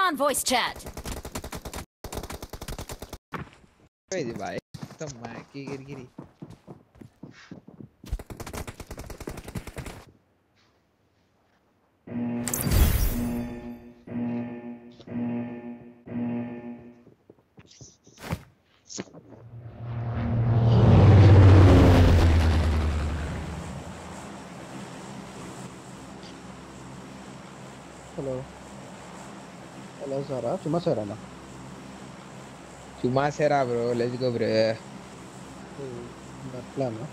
on voice chat. ఇది bye తమ్మాకి గిరిగిరి Hello, Sarah. Cuma Sarah na. Cuma Sarah, bro. Let's go, bro. Plan na.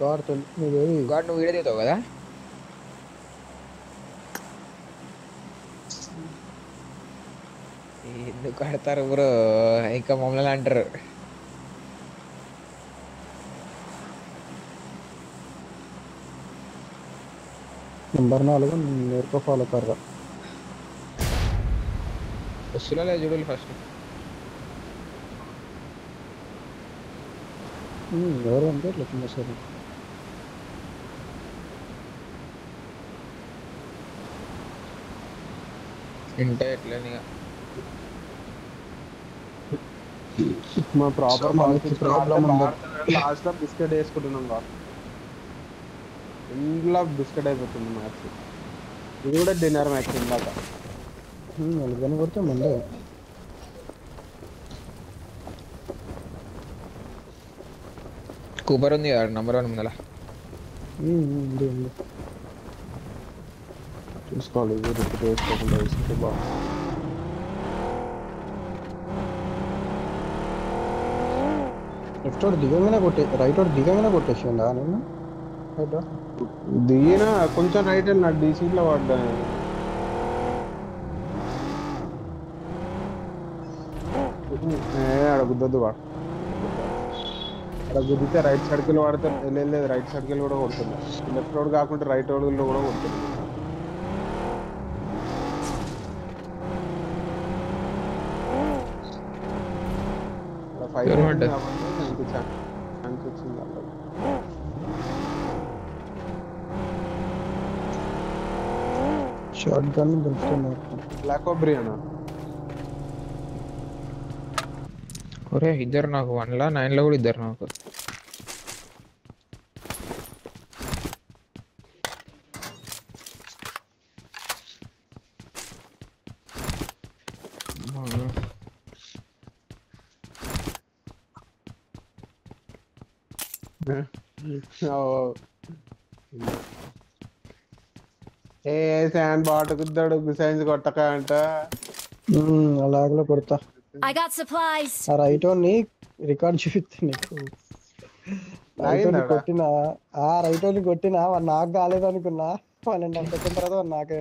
God, నువ్వు video తీస్తావు కదా ఎందుకు ఆడతారు bro ఇంకా మమ్మల్ని అంటారు नंबर 4 मेरे को फॉलो कर रहा వస్తువులలో చూడాలి ఫస్ట్ ఎవరు అంటే లక్ష్మీ సార్ ఇంటే ఎట్లని మా ప్రాపర్ ప్రాబ్లం లాస్ట్ లో బిస్కెట్ వేసుకుంటున్నాం కాదు ఇంట్లో బిస్కెట్ అయిపోతుంది మ్యాచ్ ఇది కూడా డిన్నర్ మ్యాచ్ ఇందాక అలాగని కొడితే మండే కూపర్ ఉంది నంబర్ 1 ముందల చూసుకోవాలి ఇది రిపీట్ చేసుకోకుండా వేసుకుంటే బాగుంది లెఫ్ట్ వాడు దిగంగానే రైట్ వాడు దిగంగానే కొట్టేసిండా నేను దిగిన కొంచెం రైట్ నా డీసీలో పడ్డా ఆడ గుద్దొద్దు వాడు అక్కడ గుద్దితే రైట్ సైడ్కి వాడితే వెళ్ళలేదు రైట్ సైడ్కి కూడా కొడుతుంది లెఫ్ట్ రోడ్ కాకుండా రైట్ రోడ్లో కూడా కొడుతుంది ఛాన్స్ వచ్చింది షార్ట్ గన్ దొరుకుతుంది బ్లాక్ ఓబ్రియానా ఒరే ఇద్దరు నాకు 1 లా 9 లో కూడా ఇద్దరు నాకు ఏ శాండ్ బాట్ కుద్దాడు సైన్స్ కొట్టక అంట అలాగలో కొడతా I got supplies. ఆ రైట్ ని రికార్డ్ చూపిస్తా నీకు కొట్టినా ఆ రైట్ ని కొట్టినా వాడు నాకు కాలేదు అనుకున్నా 12 సెకండ్ తర్వాత వాడు నాకే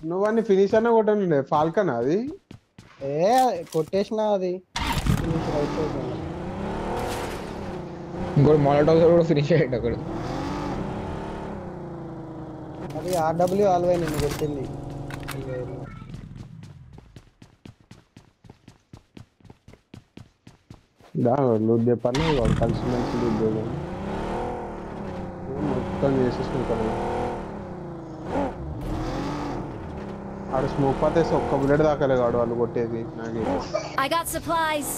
నువ్వు అన్ని ఫినిష్ అన్న కొట్టండి ఫాల్కన్ అది ఏ కొట్టేసినా అది రైట్ ఇంకోటి మాలటోస్ కూడా ఫినిష్ అయ్యాడు అక్కడ అది ఆర్డబ్ల్యూ ఆల్వై నిన్ను కొట్టింది లూట్ చెప్పాలి వాడు కలిసి మంచి లూట్ మొత్తం చేసేసుకుంటాను ఆడు స్మోక్ పాతేసి ఒక్క బుల్లెట్ దాకాలే కాడు వాళ్ళు కొట్టేది నాకు I got supplies.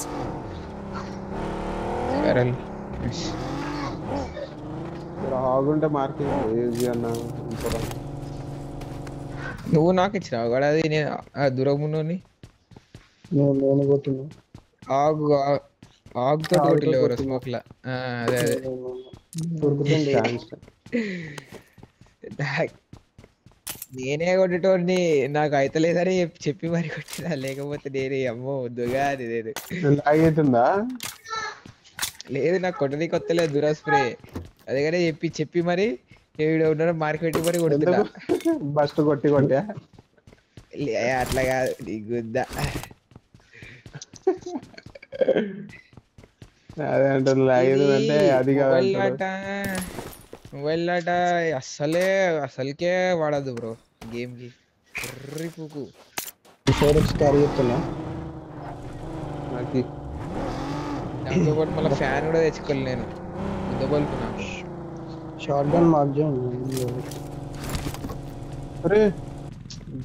ఆగుంటే మార్కింగ్ ఏజీ అన్న నువ్వు నాకు ఇచ్చినావు కూడా అది నేను దూరమున్నోని నేను కొట్టినా ఆగు ఆగుతో కొట్టలేవు స్మోక్ లా అదే నేనే కొట్టేటోడిని నాకు అయితలేదని చెప్పి మరి కొట్టినా లేకపోతే నేనే అమ్మో వద్దుగా అది లేదు అవుతుందా లేదు నాకు కొట్టది కొత్తలేదు దురా స్ప్రే అదేగానే చెప్పి మరి ఉన్నాడు మార్కెట్ మరి కొడుతున్నా బస్ట్ కొట్టి కొట్టా అట్లా కాదు నీ గుద్దా అదే అంటే అది మొబైల్ ఆట అసలుకే వాడదు బ్రో గేమ్ కి పూకు 4x క్యారీ చేస్తున్నా దాంతో పాటు మళ్ళీ ఫ్యాన్ కూడా తెచ్చుకోవాలి నేను ముద్ద బల్బు నాకు షార్ట్ గన్ మార్క్ చేయండి అరే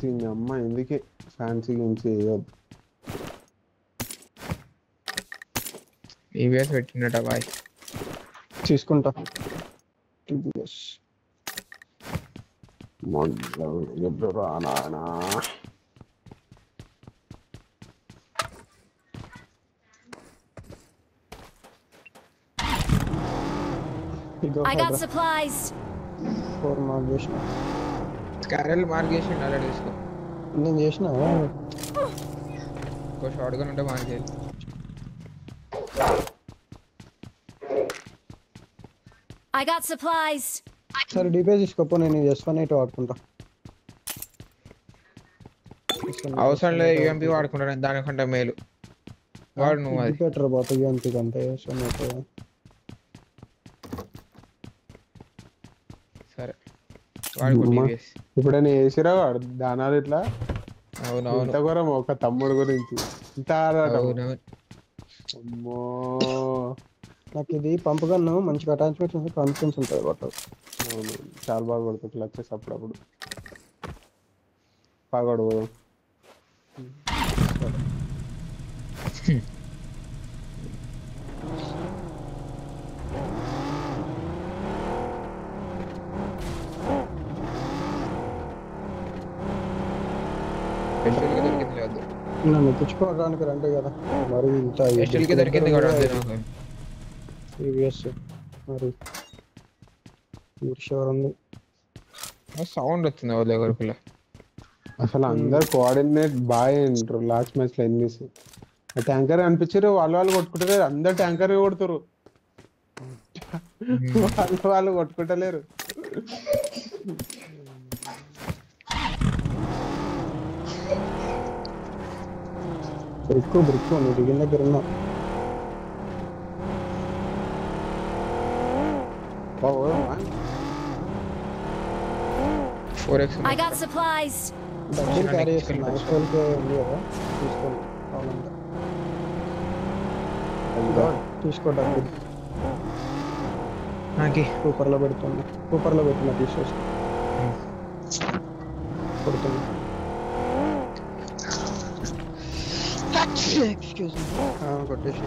దీని అమ్మ ఎందుకే ఫ్యాన్సీ గిన్సీ వేయొద్దు. ఈవీఎస్ పెట్టినట బాయ్. తీసుకుంటా TBS. ఎప్పుడు రానా ఇగో I got supplies. 4 మార్క్ చేసిన. క్యారెల్ మార్క్ చేసి ఆల్రెడీ తీసుకో. నేను చేసిన ఇంకో షార్ట్ గన్ ఉంటే మార్క్ చేయాలి. I got supplies. సరే డిపే తీసుకోపో, నేను S1 8 వాడుకుంటా. అవసరం లేదు యూఎంపీ వాడుకుంటాను దానికంటే మేలు. వాడు నువ్వు అది బెటర్ పోతాయి UMP కంటే S1 8. సరే వాడుకో టీవీఎస్. ఇప్పుడైనా వేసిరా వాడు దానాలు ఇట్లా. అవునవును ఇంత ఘోరం ఒక తమ్ముడు గురించి ఇంత ఆరాటం. అవునవును. అమ్మో నాకు ఇది పంప్ గన్ మంచిగా అటాచ్మెంట్ ఉంది, కాన్ఫిడెన్స్ ఉంటుంది బట్ అవును చాలా బాగా కొడుతుంది క్లచెస్ అప్పుడప్పుడు. బాగోడు ఎస్టెల్కి దొరికింది లేదు. నన్ను తెచ్చుకోవడానికి రండి కదా మరి ఇంత ఎస్టెల్కి దొరికింది కూడా అంతే నాకు. TBS మరి షోర్ ఉంది. సౌండ్ వచ్చింది వాళ్ళ దగ్గర. అసలు అందరు కోఆర్డినేట్ బాగా ఉంటారు. లాస్ట్ మ్యాచ్ లో ఎన్నిస్ ట్యాంకర్ అనిపించారు, వాళ్ళు కొట్టుకుంటారు. అందరు ట్యాంకర్ కొడుతారు, వాళ్ళు కొట్టుకుంటలేరు. ఎక్కువ బ్రిక్ ఉంది దిగిన దగ్గర ఉన్నా. I got supplies. డబ్బులు క్యారీ చేస్తున్నా. ఎస్టోల్కే ఉంది కదా, తీసుకోండి కావాలంటే. తీసుకో డబ్బులు. కూపర్లో పెడుతున్నా, కూపర్లో పెట్టిన తీసేసి కొడుతున్నా. కొట్టేసి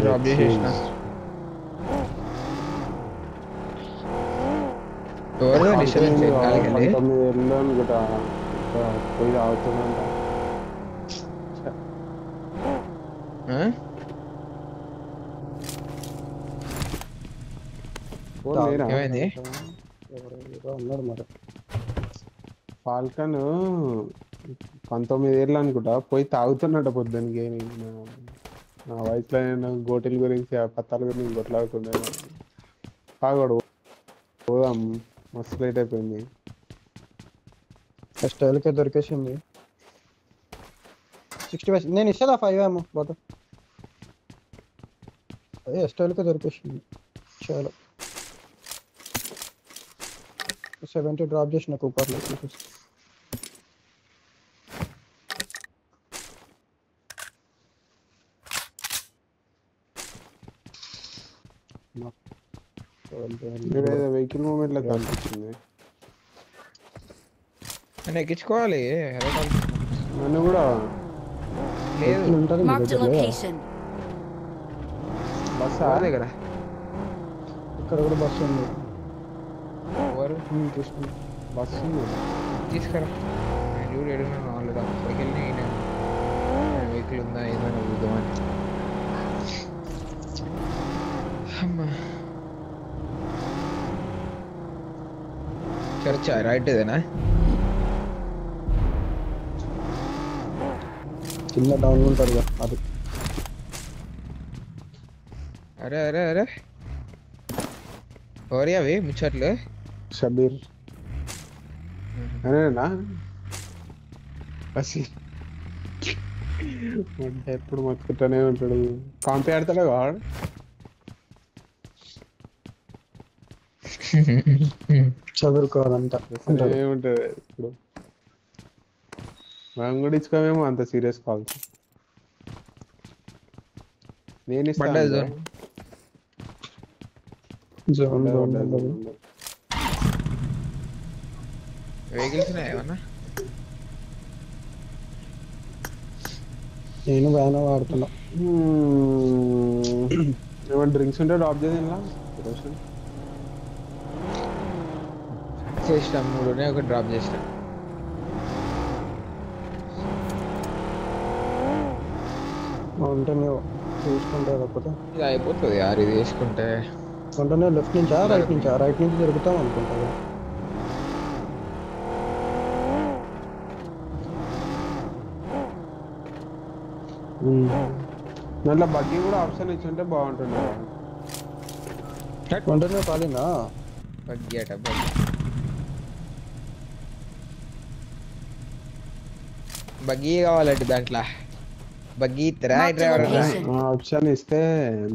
డ్రాప్ చేసేసిన. పోయి తాగుతుందంట. ఏమైంది? అన్నాడు మరి. ఫాల్కన్ 19 ఏళ్ళు అనుకుంటా పోయి తాగుతున్నట్ట పొద్దున్నకి. నా వయసులో నేను గోటీల గురించి పత్తాల గురించి కొట్లాడుతుండే. తాగడు పోదాం, మస్తు లేట్ అయిపోయింది. స్టైల్కే దొరికేసింది 60. నేను ఇస్తా 5 బాట. అదే స్టైల్కే దొరికేసింది. చాలా 70 డ్రాప్ చేసిన కూపర్లో. వెహికల్ మూమెంట్ లో కనిపించింది. ఎక్కించుకోవాలి నన్ను కూడా. లేదు Marked a location. బస్సా దగ్గర ఇక్కడ కూడా బస్సు ఉంది. ఎవరు తీసుకుని బస్సు ఉంది. తీసుకురా. నేను చూడు ఎడున్నాను ఆల్రెడీ. సైకిల్ని వెహికల్ ఉందా ఏదైనా చూద్దామని. అమ్మా చర్చ రైట్ ఇదేనా? చిన్న డౌన్ ఉంటుంది కదా అది. అరే అరే అరే ఎవరి అవి ముచ్చట్లు? షబీర్ అరేనా బసి అంటే ఎప్పుడు మొత్తుకుంటానే ఉంటాడు. కాంపి ఆడతాడు వాడు. చదువుకోవాలంట ఏముంటది ఇప్పుడు. మనం కూడా ఇచ్చుకోమేమో అంత సీరియస్ కాల్స్. నేను ఇస్తాను. వెహికల్స్ ఏమన్నా నేను బాగానే వాడుతున్నా. ఏమైనా డ్రింక్స్ ఉంటే డ్రాప్ చేయండి ఇలా చేసినాం 3 ఒక డ్రాప్ చేసినాం. ఉంటేనే చూసుకుంటే అదొకటి ఇది అయిపోతుంది యార్ ఇది వేసుకుంటే. ఉంటేనే లెఫ్ట్ నుంచా రైట్ నుంచా? రైట్ నుంచి తిరుగుతాం అనుకుంటా. దాంట్లో బగ్గీ కూడా ఆప్షన్ ఇచ్చుంటే బాగుంటుంది. ఉంటేనే కాలినా బగ్గీ అట బగ్గీ కావాలంటే దాంట్లో బగ్గీ డ్రైవర్ ఆప్షన్ ఇస్తే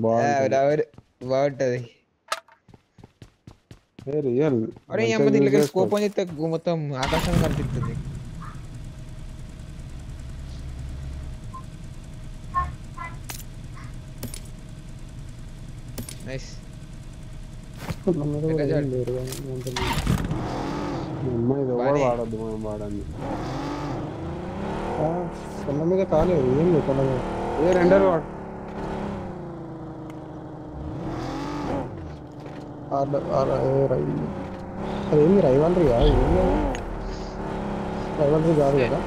బాగుంటది. రియల్ అరే దీంట్లో స్కోప్ అని చెప్తే మొత్తం ఆకాశం కనిపిస్తుంది. నైస్. వాడద్దు మనం వాడండి. కొండ మీద కాలేదు ఏం లేదు. కొండ మీద రెండరు వాడు అదేమి రైవల్రీ కాదు, ఏం లేదు రైవల్రీ కాదు కదా.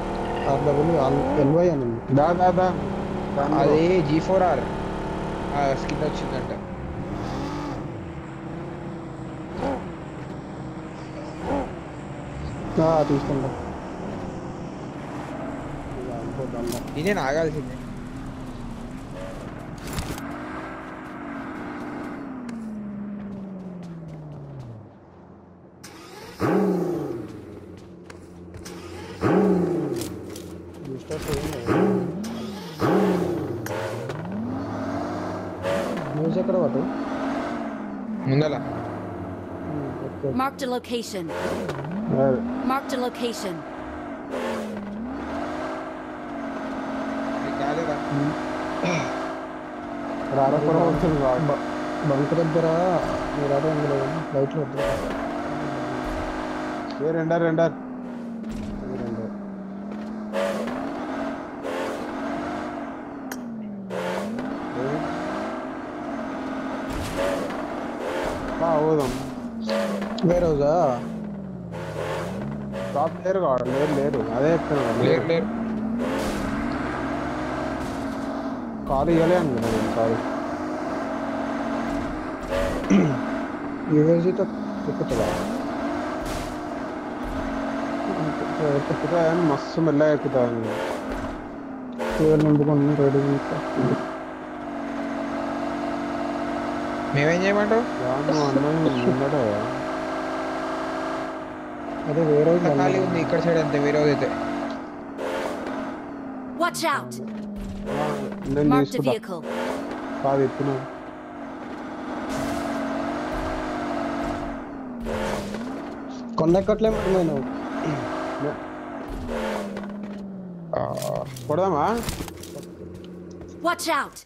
RWLY అని ఉంది. దాదా అది G4R స్కిన్ వచ్చిందంట. తీసుకుంటా. నేనే ఆగాల్సిందే. న్యూస్ ఎక్కడ పట్టు ముందల Marked a location. Marked a location. Bunk దగ్గర మీరు అదే లైట్లు వద్దు. రెండర్ పోదాం. వేరే రోజా టాప్ లేరు కావడం లేరు అదే చెప్తాను. లేరు కాలు ఇవ్వలే అనుకున్నా నేను. కాలు యూఎస్జీతో ఎక్కుతుందా? ఎక్కుతా మస్తు మెల్లగా ఎక్కుతా. నింపుకొని రెడీ. మేమేం చేయమంటావు? అదే వేరే ఖాళీ ఉంది ఇక్కడ సైడ్ అంతే. వేరే అయితే Watch out. నేను Marked a తీసుకుంటా. vehicle. కాదు ఎత్తున్నా. కొండెక్కట్లే మరి నేను కొడదామా? Watch out.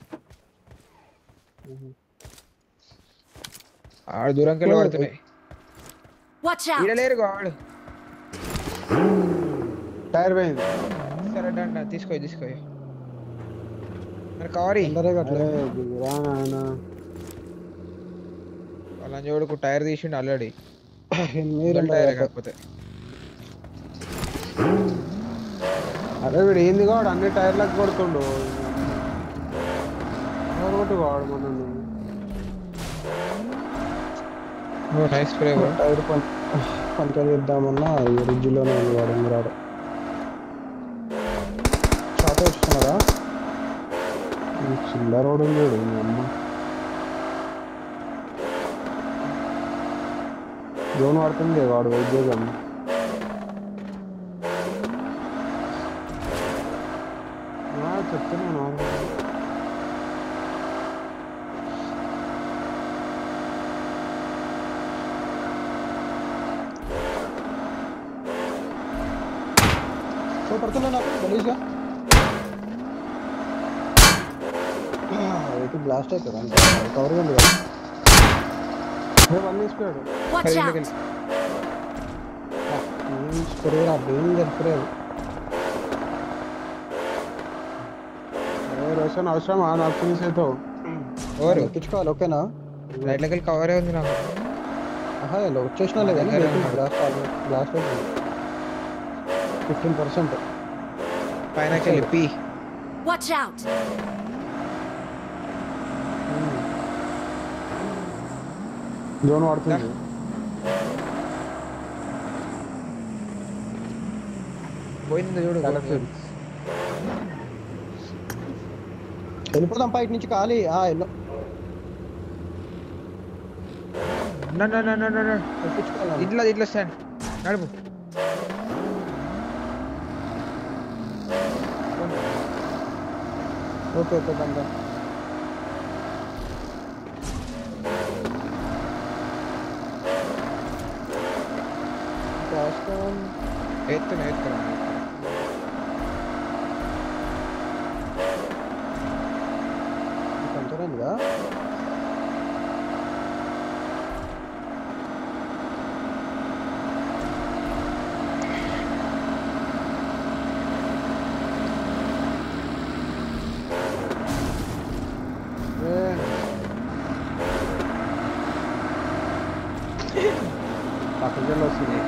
ఆడు దూరంకెళ్ళి పడుతున్నాయి. Watch out. ఈడలేరు వాడు. టైర్ పోయింది. సరే డండి తీసుకో మరి కవరి వాళ్ళ జోడుకు టైర్ తీసిండు ఆల్రెడీ. టైర్ కాకపోతే అరే వీడు ఏంది కావాడు అన్ని టైర్లకు కొడుతుండు. కొట్టు కావాడు మనల్ని. Nice spray. టైర్ పంచర్ చేద్దామన్నా రిడ్జ్లోనే ఉంది వాడు. రాడు షాప్ వస్తున్నారా? చిల్లర రోడ్డు లేడు అమ్మ. జోన్ పడుతుంది వాడు వెయిట్ చేద్దాం. చెప్తున్నాను పడుతున్నా నాకు గలీజ్గా. అయితే బ్లాస్ట్ అవుతుంది అంటే కవర్ ఉంది కదా. వన్ వేసిపోయాడు. Watch out. Spray danger spray. Darshan అవసరమా నాకు ఫినిష్ అవుతావు ఎవరు ఎక్కించుకోవాలి ఓకేనా రైట్ లెక్కలు కవరే ఉంది నాకు ఆహా ఇలా వచ్చేసినా లేదా లాస్ట్ 15%. పైన వెళ్ళి Watch out! జోన్ వాడుతుంది పోయింది చూడు వెళ్ళిపోదాం బయట నుంచి ఖాళీ వెళ్ళు ఇట్లా ఇట్లా స్టాండ్ నడుపు ఓకే ఓకే బందా ఎత్తున్నా అంతేనండిగా పక్కకి వస్తుంది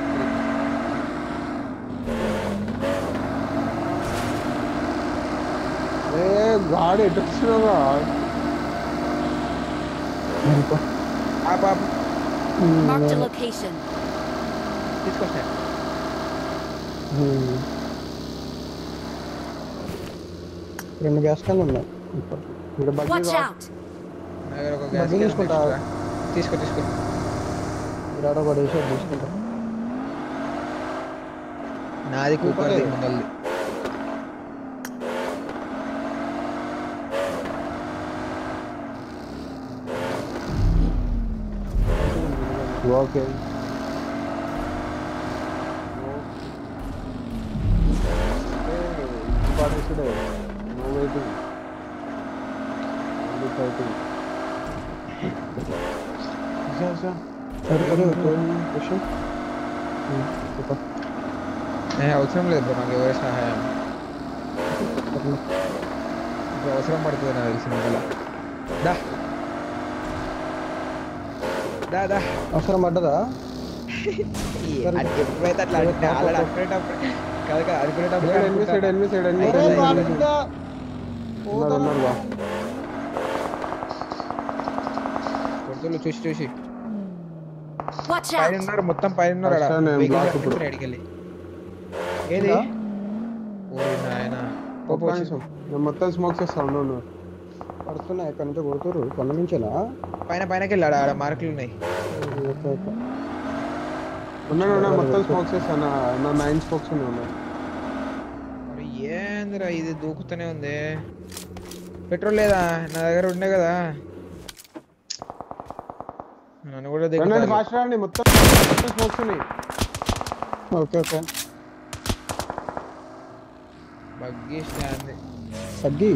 గాడి ఎటు వచ్చినావా Marked a location. తీసుకొస్తా 2 గ్యాస్ క్యాన్లు ఉన్నాయి Watch out! నా దగ్గర ఒక గ్యాస్ తీసుకుంటా తీసుకో ఇరాడో కూడా వేసి తీసుకుంటా నాది కూపర్ది ముందల్ది okay no waiting only fighting అవసరం లేదు బ్రో నాకు ఎవరి సహాయం ఇప్పుడు అవసరం పడుతుంది నాకు తెలిసిన దా అవసరం పడ్డదా ఎప్పుడైతే అట్లా అనుకునేటప్పుడు కాదు అనుకునేటప్పుడు కొడుతులు చూసి Watch పైన out! ఉన్నారు మొత్తం పైన ఉన్నారు అడికెళ్ళి ఏది ఓరి నాయనా మొత్తం స్మోక్ చేస్తాను పడుతున్నాయి ఎక్కడి నుంచో కొడుతురు కొండ నుంచేనా పైనకి వెళ్ళాడు ఆడ మార్కులు ఉన్నాయి ఉన్నా మొత్తం స్మోక్ చేస్తాను నా 9 స్మోక్స్ ఉన్నాయి మరి ఏందిరా ఇది దూకుతూనే ఉంది పెట్రోల్ లేదా నా దగ్గర ఉండే కదా నన్ను కూడా ఫాస్ట్ రండి మొత్తం స్మోక్స్ ఉన్నాయి ఓకే ఓకే బగ్గి స్టాండ్ తగ్గి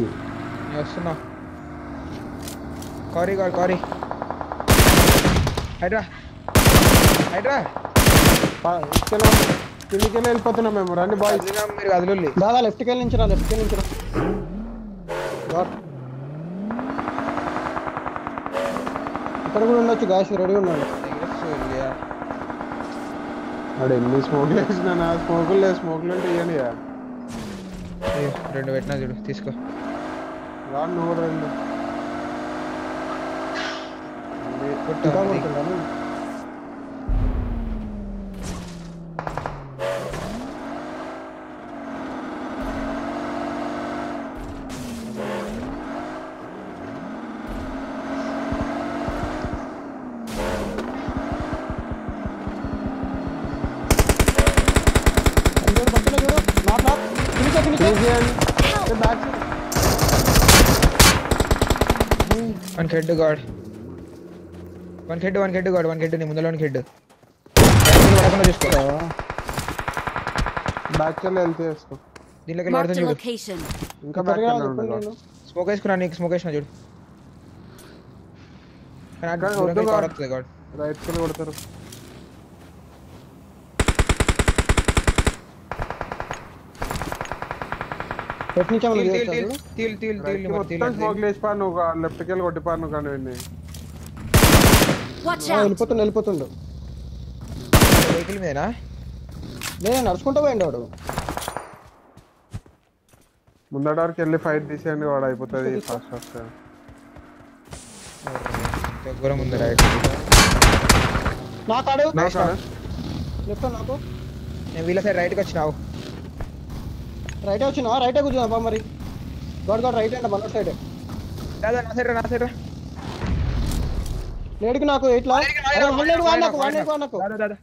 నేను వస్తున్నా కారీ హైడ్రా కిందికి వెళ్ళిపోతున్నాం మేము రండి బాయ్స్ మీరు కదులు దాదా లెఫ్ట్కి వెళ్ళి నుంచి రా ఇక్కడ కూడా ఉండొచ్చు గాయస్ రెడీ ఉన్నాడు అక్కడ ఎన్ని స్మోక్లు వేసినా స్మోక్లు అంటే ఇవ్వండి 2 పెట్టినా చూడు తీసుకో రాను నువ్వు రండి వన్ హెడ్ నీ ముందులో హెడ్ పడకుండా చూసుకో బ్యాక్ వెళ్తే వేసుకో దీంట్లోకి Marked a చూడు location. ఇంకా బ్యాక్ స్మోక్ వేసుకున్నా నీకు స్మోక్ వేసిన చూడు గాడ్ రైట్ కి కొడతారు ఎట్ నుంచి ఏమైనా తీల్ చేయొచ్చా? తీల్ తీల్ తీల్ మొత్తం స్మోక్ లేచిపా నువ్వు లెఫ్ట్కి వెళ్ళి కొట్టిపా నువ్వు కానీ Watch out! వెళ్ళిపోతుండు వెహికల్ మీదనా నేను నడుచుకుంటూ పోయిండు వాడు. ముందడానికి వెళ్ళి ఫైట్ తీసేయండి వాడు అయిపోతుంది ఫాస్ట్ దగ్గర ఉంది రైట్ నాకాడు నాకు లెఫ్ట్ నాకు నేను వీళ్ళ సైడ్ రైట్కి వచ్చినావు రైటే వచ్చినా రైటే కూర్చున్నా మరి గాడ్ రైట్ అంట మన సైడ్ దాదా నా సైడ్ లేడికి నాకు ఇట్లా నాకు దాదా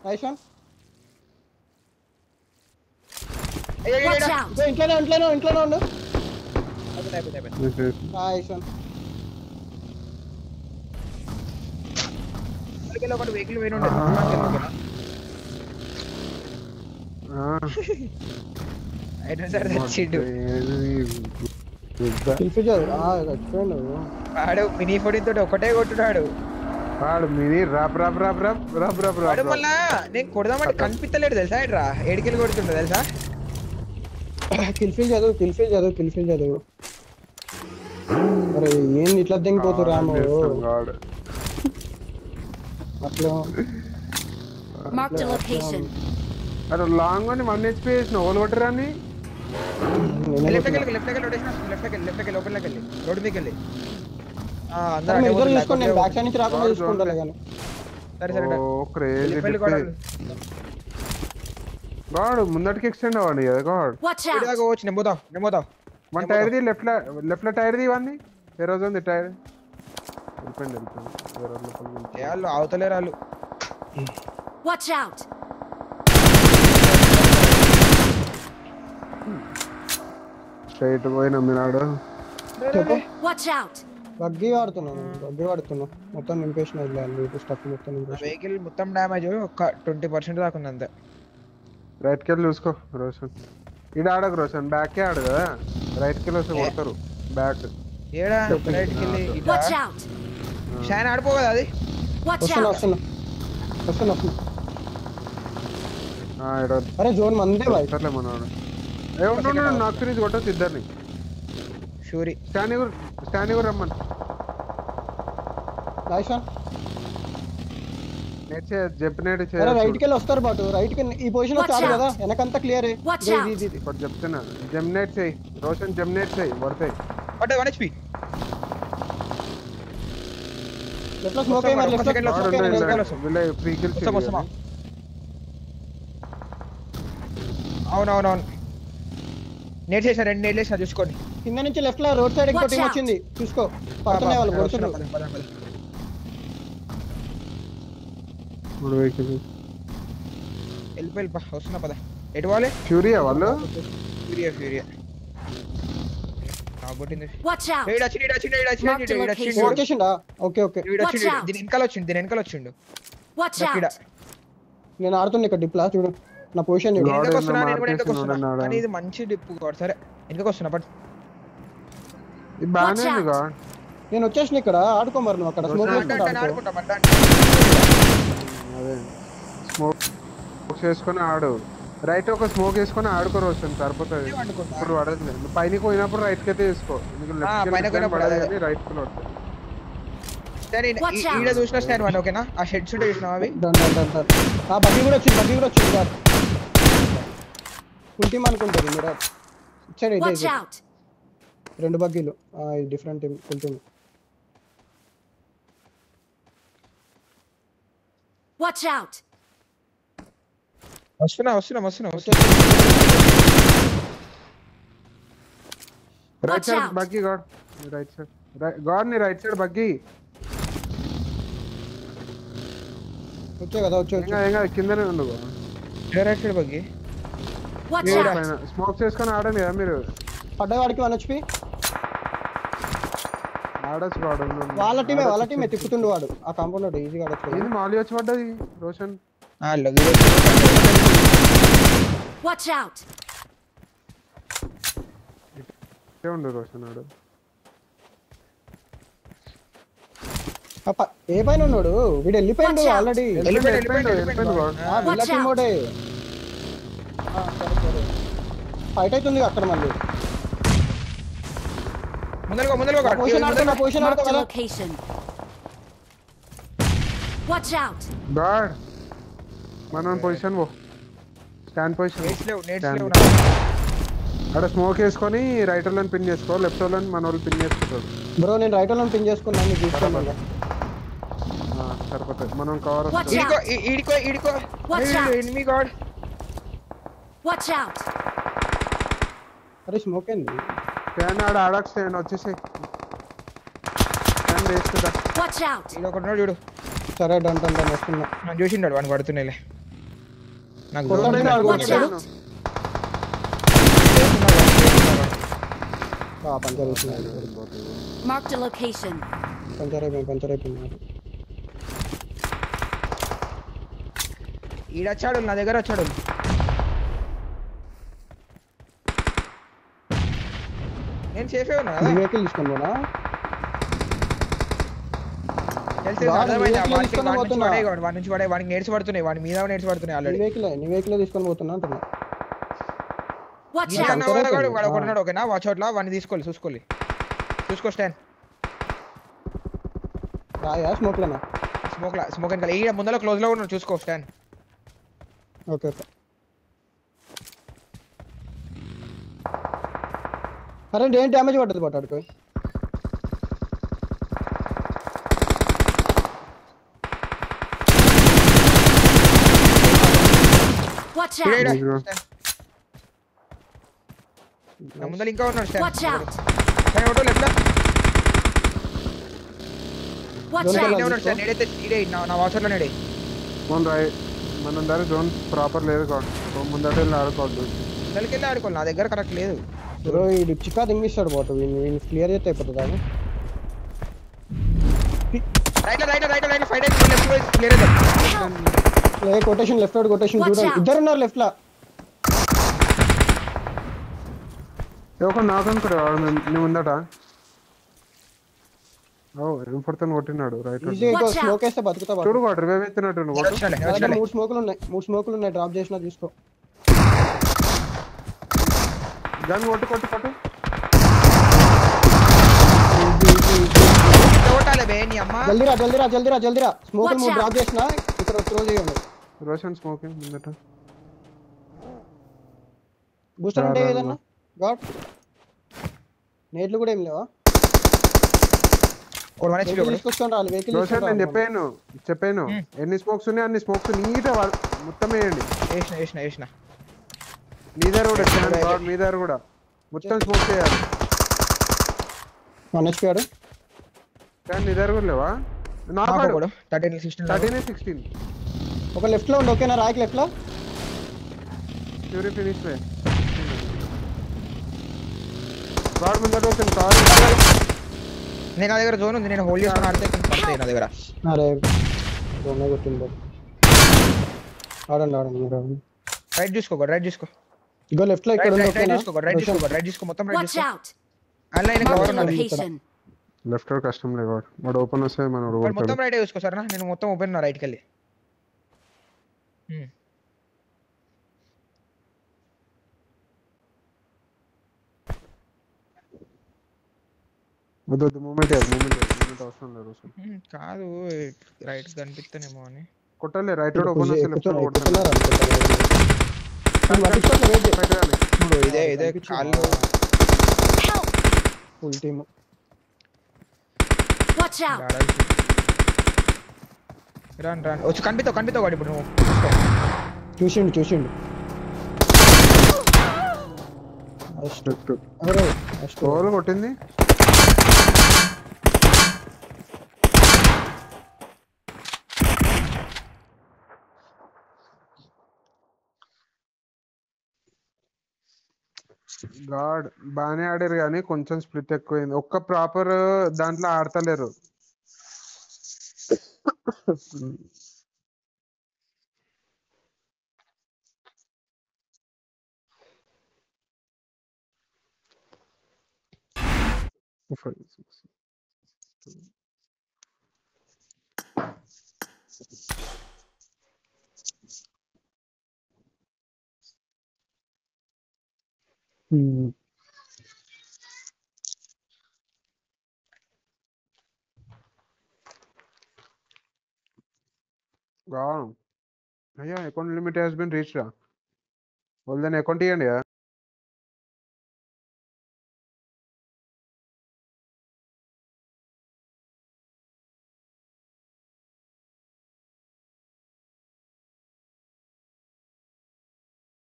నైస్ వన్ Watch out! ఇంట్లోనే ఉండు నైస్ వన్ ఒకటి వెహికల్ పోయిన ఉండే అయితే సార్ తెచ్చిండు వాడు మినీ ఫోన్ తోటి ఒకటే కొట్టున్నాడు వాడు mini rap rap rap rap rap rap వాడు రాప్ మళ్ళా నేను కొడదామంటే కనిపించలేడు తెలుసా ఇట్రా ఏడికెళ్ళి కొడుతుండే తెలుసా కిల్ఫీల్ చదువు అరే ఏంది ఇట్లా దింగిపోతురు రాము అట్లా Marked a location. అరే లాంగ్ అని 1 HP వేసిన ఓల్ కొట్టరా అని లెఫ్ట్ కెళ్ళి ఓపెన్ లోకి వెళ్ళి రోడ్ మీదకి వెళ్ళి ఇద్దరు చూసుకోండి నేను బ్యాక్ సైడ్ నుంచి రాకుండా చూసుకుంటాను కానీ సరే క్రేజీ గాడ్ ముందటికి ఎక్స్టెండ్ అవ్వండి కదా గాడ్ Watch out! వచ్చి నెమ్మోదాం మన టైర్ ది లెఫ్ట్ టైర్ ది ఇవన్నీ ఏ రోజు ఉంది టైర్ వెళ్ళిపోయింది వాళ్ళు అవతలేరు వాళ్ళు Watch out! స్ట్రైట్ పోయినా మీనాడు Watch out! బగ్గి వాడుతున్నా మొత్తం నింపేసిన స్టక్ మొత్తం నింపేసిన వెహికల్ మొత్తం డ్యామేజ్ ఒక 20% దాకా ఉంది అంతే రైట్కి వెళ్ళి చూసుకో రోషన్ ఇడ ఆడకు రోషన్ బ్యాక్ ఆడు కదా రైట్కి వెళ్ళి వస్తే కొడతారు బ్యాక్ ఏడా రైట్కి వెళ్ళి Watch out! షైన్ ఆడిపో కదా అది Watch వస్తున్నా out! అరే జోన్ మందే బాయ్ సర్లే మనవాడు ఏమన్నా నాకు ఫినిష్ కొట్టచ్చు ఇద్దరిని షూరి స్టాండింగ్ రమ్మని నైస్ వన్ చెప్పినట్టు అరే రైట్ కి వెళ్ళి వస్తారు బాటు రైట్ కి ఈ పొజిషన్ లో చాలు కదా వెనకంతా క్లియర్ Watch out! ఇప్పుడు చెప్తున్నా జెమినేట్ చేయి రోషన్ జెమినేట్ చేయి పడతాయి అంటే 1 HP లెఫ్ట్ లో స్మోక్ అయ్యి మరి లెఫ్ట్ లో ఫ్రీ కిల్ వస్తామా అవునవునవును నేట్ చేసిన 2 నేట్ చేసిన చూసుకోండి కింద నుంచి లెఫ్ట్ లో రోడ్ సైడ్ ఇంకో టీం వచ్చింది చూసుకో పడుతున్నాయి వాళ్ళు కొడుతున్నారు వెళ్ళిపో వస్తున్నా పద ఎటు పోవాలి ఫ్యూరియా వాళ్ళు ఫ్యూరియా కాబట్టింది Watch out! వచ్చేసిండా ఓకే దీని వెనకాల వచ్చిండు Watch ఇక్కడ out! నేను ఆడుతున్నా ఇక్కడ డిప్లా చూడు నా పొజిషన్ చూడు నేను వస్తున్నా ఉన్నాడు. కానీ ఇది మంచి డిప్పు కాదు సరే ఎందుకు వస్తున్నా బట్ ఇది బాగానే Watch ఉంది గాడ్ నేను వచ్చేసిన ఇక్కడ ఆడుకో మరి నువ్వు అక్కడ స్మోక్ చేసుకుంటా అదే స్మోక్ చేసుకొని ఆడు రైట్ ఒక స్మోక్ వేసుకొని ఆడుకో రోషన్ సరిపోతుంది ఇప్పుడు పడదు నువ్వు పైనకి పోయినప్పుడు రైట్కి అయితే వేసుకో రైట్ ఈడ చూసిన స్టాండ్ వన్ ఓకేనా ఆ షెడ్ షూట్ చూసినావా అవి ఆ బగ్గి కూడా వచ్చింది ఫుల్ టీమ్ అనుకుంటుంది మీరు ఇచ్చాడు Watch ఇదే out! 2 బగ్గీలు ఇది different team full team Watch out! వస్తున్నా right side buggy God right side God ని రైట్ సైడ్ బగ్గి వచ్చే కదా ఇంకా కిందనే ఉండు right side buggy Watch out! Smoke చేసుకొని ఆడండి కదా మీరు పడ్డవాడికి 1 HP ఆడచ్చు వాడు వాళ్ళ టీమే తిప్పుతుండు వాడు ఆ కాంపౌండ్ వాడు ఈజీగా ఆడచ్చు ఏంది మాలి వచ్చి పడ్డది రోషన్ Watch out! ఉండు రోషన్ ఆడు ఏ పైన ఉన్నాడు వీడు వెళ్ళిపోయిండు Watch out. ఆల్రెడీ వెళ్ళిపోయిండు వీళ్ళ టీమ్ ఒకటే ఫైట్ అవుతుంది అక్కడ మళ్ళీ ముందరగా పొజిషన్ Marked a కదా location. Watch out! గాడ్ మనం పొజిషన్ పో స్టాండ్ పొజిషన్ నేట్స్ లేవు అక్కడ స్మోక్ వేసుకొని రైట్ వాళ్ళని పిన్ చేసుకో లెఫ్ట్ వాళ్ళని మన వాళ్ళు పిన్ చేసుకుంటారు బ్రో నేను రైట్ వాళ్ళని పిన్ చేసుకున్నాను నీకు తీసుకోమని సరిపోతుంది మనం cover Watch ఈడికో Watch out. Enemy God Watch out! అరే స్మోక్ ఏంది స్టాండ్ ఆడాక్ స్టాండ్ వచ్చేసి స్టాండ్ వేస్తుందా Watch out! ఈడ ఒకటి చూడు సరే డన్ వస్తున్నా నన్ను చూసిండాడు వాడిని పడుతున్నాయిలే నాకు కొట్టండి, zone ఆడు Watch కొట్టాడు. out! పంచర్ వేసినాడు Marked a location. పంచర్ అయిపోయింది ఈడొచ్చాడు నా దగ్గర వచ్చాడు నేను సేఫే ఉన్నా కదా వెహికల్ తీసుకొని పోనా తెలిసి వాడు అర్థమైంది vehicle తీసుకొని పోతున్నా. వాడి నుంచి పడే వాడికి నేర్చి పడుతున్నాయి వాడి మీద నేర్చి పడుతున్నాయి ఆల్రెడీ నీ వెహికల్ తీసుకొని పోతున్నా అంటున్నా Watch Yeah. out! వాడు ఒకటిన్నాడు ఓకేనా వాచ్ అవుట్ లా వాడిని తీసుకోవాలి చూసుకో స్టాండ్ రాయా స్మోక్లోనా స్మోక్ వెనకాల ఈ ముందర క్లోజ్ లో ఉన్నాడు చూసుకో స్టాండ్ ఓకే అరే ఏం డ్యామేజ్ పడ్డది పట్టాడుకో Watch out! నా ముందర ఇంకా ఉన్నాడు Watch out! స్టాండ్ ఒకటో left Watch Don't out! allow- ఉన్నాడు స్టాండ్ నేడైతే ఇడే నా వాచ్ అవుట్ లో నేడే మన దగ్గర జోన్ ప్రాపర్ లేదు కాబట్టి ముందట వెళ్ళి ఆడుకోవద్దు ముందరికి ఆడుకోవాలి నా దగ్గర కరెక్ట్ లేదు బ్రో వీడు చికా దింగిస్తాడు బాటు వీడిని క్లియర్ చేస్తే అయిపోతుంది కానీ రైట్ ఫైట్ అయితే లెఫ్ట్ క్లియర్ అయితే quotation left out quotation Watch చూడండి out. ఇద్దరు ఉన్నారు లెఫ్ట్ లా ఒక నాకు అనుకుంటా నువ్వు ఉందట ఏం పడుతుంది కొట్టినాడు రైట్ ఈజీగా Watch out. స్మోక్ వేస్తే బతుకుతా బాటు చూడు వాడు రివైవ్ ఎత్తినట్టు నువ్వు కొట్టు. నా దగ్గర మూడు స్మోకులు ఉన్నాయి డ్రాప్ చేసినా తీసుకో గన్ కొట్టు కొట్టాలి బే నీ అమ్మ జల్దీరా స్మోకులు Watch మూడు out. డ్రాప్ చేసినా ఇక్కడ త్రో చేయండి రోషన్ స్మోకింగ్ ముందట బూస్టర్ ఉంటే ఏదన్నా గాడ్ నేట్లు కూడా ఏం లేవా తీసుకొచ్చుకొని రాలి వెహికల్ రోషన్ నేను చెప్పాను ఎన్ని స్మోక్స్ ఉన్నాయి అన్ని స్మోక్స్ నీట్ మొత్తం వేయండి వేసిన మీ దగ్గర కూడా స్టాండ్ గాడ్ మీ దగ్గర కూడా మొత్తం స్మోక్ చేయాలి వన్ హెచ్పి ఆడు స్టాండ్ నీ దగ్గర కూడా లేవా నాకు 13 16 ఒక లెఫ్ట్ లో ఉండి ఓకేనా రాయక్ లెఫ్ట్ లో ఫ్యూరీ ఫినిష్ వే గాడ్ ముందర రోషన్ కార్ నేను నా దగ్గర జోన్ ఉంది నేను హోల్డ్ చేసుకుని ఆడితే పడతాయి నా దగ్గర అరే దొంగ కొట్టింది ఆడండి రైట్ చూసుకో ఇగో లెఫ్ట్ లో ఇక్కడ ఉంది ఓకేనా రైట్ చూసుకో మొత్తం రైట్ Watch చూసుకో out! Online Marked cover a ఉన్నది location. లెఫ్ట్ లో కష్టం లేదు వాడు ఓపెన్ వస్తే మనం వాడు మొత్తం రైట్ చూసుకో సరేనా నేను మొత్తం ఓపెన్ ఉన్నా రైట్కి వెళ్ళి వద్దు మూమెంట్ అవసరం లేదు రోషన్ కాదు రైట్ కనిపిస్తానేమో అని కొట్టాలి రైట్ రోడ్ ఓపెన్ వస్తే లెఫ్ట్ రోడ్ కొట్టాలి ఫైట్ చేయాలి ఇప్పుడు ఇదే కాళ్ళు ఫుల్ టీమ్ Watch out! రాన్ వచ్చి కనిపిస్తావు వాడు ఇప్పుడు నువ్వు చూసిండు అరే ఓవర్ కొట్టింది గాడ్ బాగానే ఆడారు కానీ కొంచెం స్ప్లిట్ ఎక్కువైంది ఒక్క ప్రాపర్ దాంట్లో ఆడతలేరు అయ్యా account limit has been reached. వాళ్ళు దాని అకౌంట్ ఇవ్వండి.